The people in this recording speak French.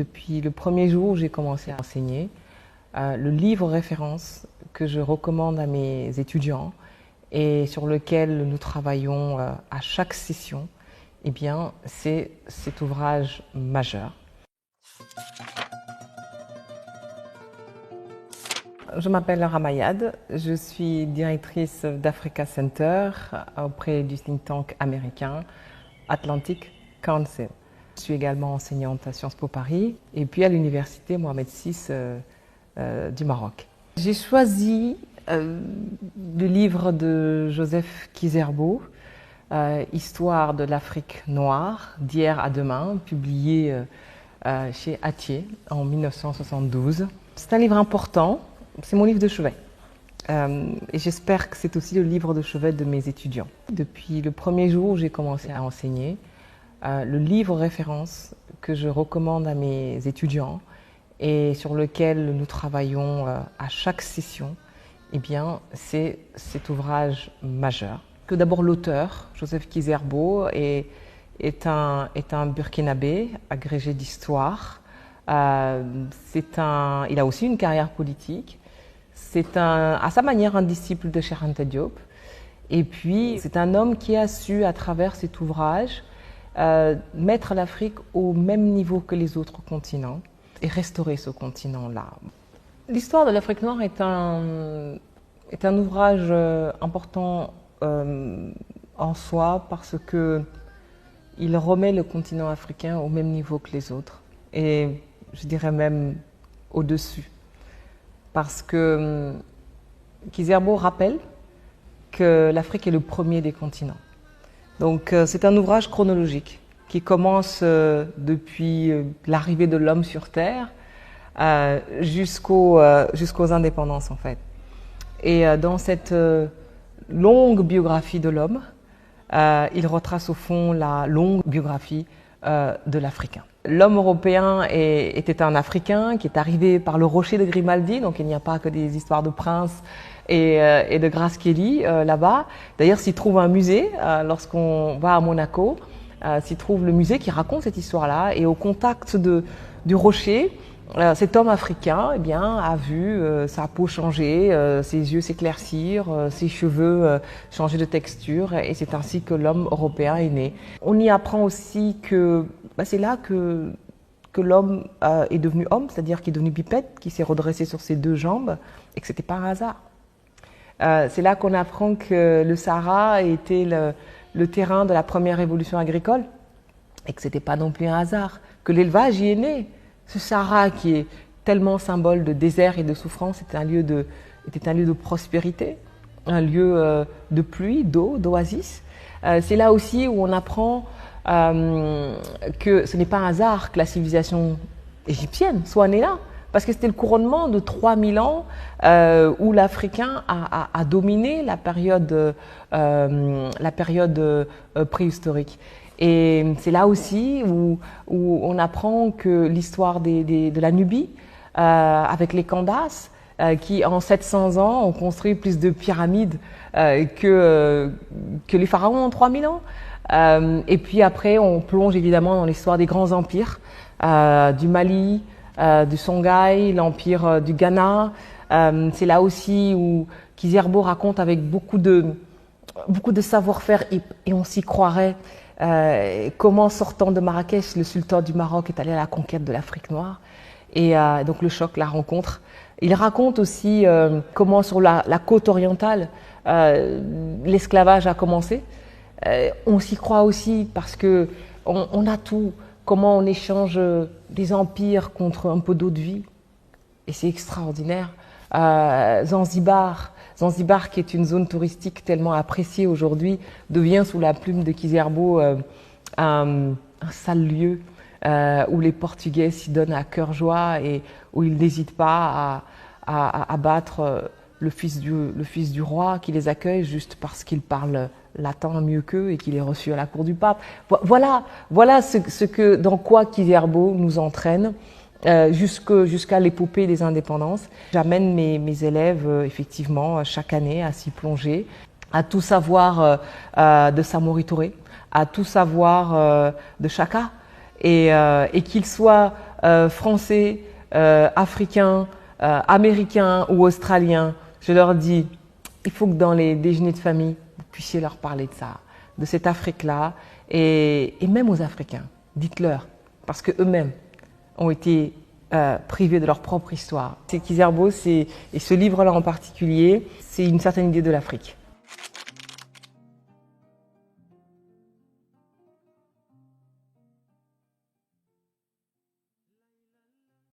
depuis le premier jour où j'ai commencé à enseigner. Le livre référence que je recommande à mes étudiants et sur lequel nous travaillons à chaque session, eh bien, c'est cet ouvrage majeur. Je m'appelle Ramayad, je suis directrice d'Africa Center auprès du think tank américain Atlantic Council. Je suis également enseignante à Sciences Po Paris et puis à l'université Mohamed VI du Maroc. J'ai choisi le livre de Joseph Kizerbo, Histoire de l'Afrique noire, d'hier à demain, publié chez Hatier en 1972. C'est un livre important, c'est mon livre de chevet. Et j'espère que c'est aussi le livre de chevet de mes étudiants. Depuis le premier jour où j'ai commencé à enseigner, le livre référence que je recommande à mes étudiants et sur lequel nous travaillons à chaque session, eh bien, c'est cet ouvrage majeur. Que d'abord l'auteur, Joseph Kizerbo, est un burkinabé agrégé d'histoire. Il a aussi une carrière politique. C'est à sa manière un disciple de Cheikh Anta Diop. Et puis, c'est un homme qui a su, à travers cet ouvrage, mettre l'Afrique au même niveau que les autres continents et restaurer ce continent-là. L'histoire de l'Afrique noire est un ouvrage important en soi parce qu'il remet le continent africain au même niveau que les autres et je dirais même au-dessus. Parce que Kizerbo rappelle que l'Afrique est le premier des continents. Donc c'est un ouvrage chronologique qui commence depuis l'arrivée de l'homme sur Terre jusqu'aux indépendances en fait. Et dans cette longue biographie de l'homme, il retrace au fond la longue biographie de l'Africain. L'homme européen était un Africain qui est arrivé par le rocher de Grimaldi, donc il n'y a pas que des histoires de princes et de Grace Kelly là-bas. D'ailleurs, s'y trouve un musée, lorsqu'on va à Monaco, s'y trouve le musée qui raconte cette histoire-là, et au contact du rocher, cet homme africain a vu sa peau changer, ses yeux s'éclaircir, ses cheveux changer de texture, et c'est ainsi que l'homme européen est né. On y apprend aussi que c'est là que l'homme est devenu homme, c'est-à-dire qu'il est devenu bipède, qu'il s'est redressé sur ses deux jambes, et que ce n'était pas un hasard. C'est là qu'on apprend que le Sahara était le terrain de la première révolution agricole, et que ce n'était pas non plus un hasard, que l'élevage y est né. Ce Sahara qui est tellement symbole de désert et de souffrance était un lieu de prospérité, un lieu de pluie, d'eau, d'oasis. C'est là aussi où on apprend que ce n'est pas un hasard que la civilisation égyptienne soit née là, parce que c'était le couronnement de 3000 ans où l'Africain a dominé la période préhistorique. Et c'est là aussi où on apprend que l'histoire de la Nubie, avec les Candaces, qui en 700 ans ont construit plus de pyramides que les pharaons en 3000 ans. Et puis après, on plonge évidemment dans l'histoire des grands empires, du Mali, du Songhai, l'empire du Ghana. C'est là aussi où Kizerbo raconte avec beaucoup de savoir-faire, et on s'y croirait, comment, sortant de Marrakech, le sultan du Maroc est allé à la conquête de l'Afrique noire. Et donc le choc, la rencontre. Il raconte aussi comment sur la côte orientale, l'esclavage a commencé. On s'y croit aussi parce que on a tout. Comment on échange des empires contre un peu d'eau de vie. Et c'est extraordinaire. Zanzibar qui est une zone touristique tellement appréciée aujourd'hui, devient sous la plume de Kizerbo un sale lieu où les Portugais s'y donnent à cœur joie et où ils n'hésitent pas à battre le fils du roi qui les accueille juste parce qu'il parle latin mieux qu'eux et qu'il est reçu à la cour du pape. Voilà dans quoi Kizerbo nous entraîne. Jusqu'à l'épopée des indépendances. J'amène mes élèves effectivement chaque année à s'y plonger, à tout savoir de Samori Touré, à tout savoir de Chaka, et qu'ils soient français, africains, américains ou australiens, je leur dis, il faut que dans les déjeuners de famille, vous puissiez leur parler de ça, de cette Afrique-là, et même aux Africains, dites-leur, parce qu'eux-mêmes ont été privés de leur propre histoire. C'est Kizerbo, et ce livre-là en particulier, c'est une certaine idée de l'Afrique.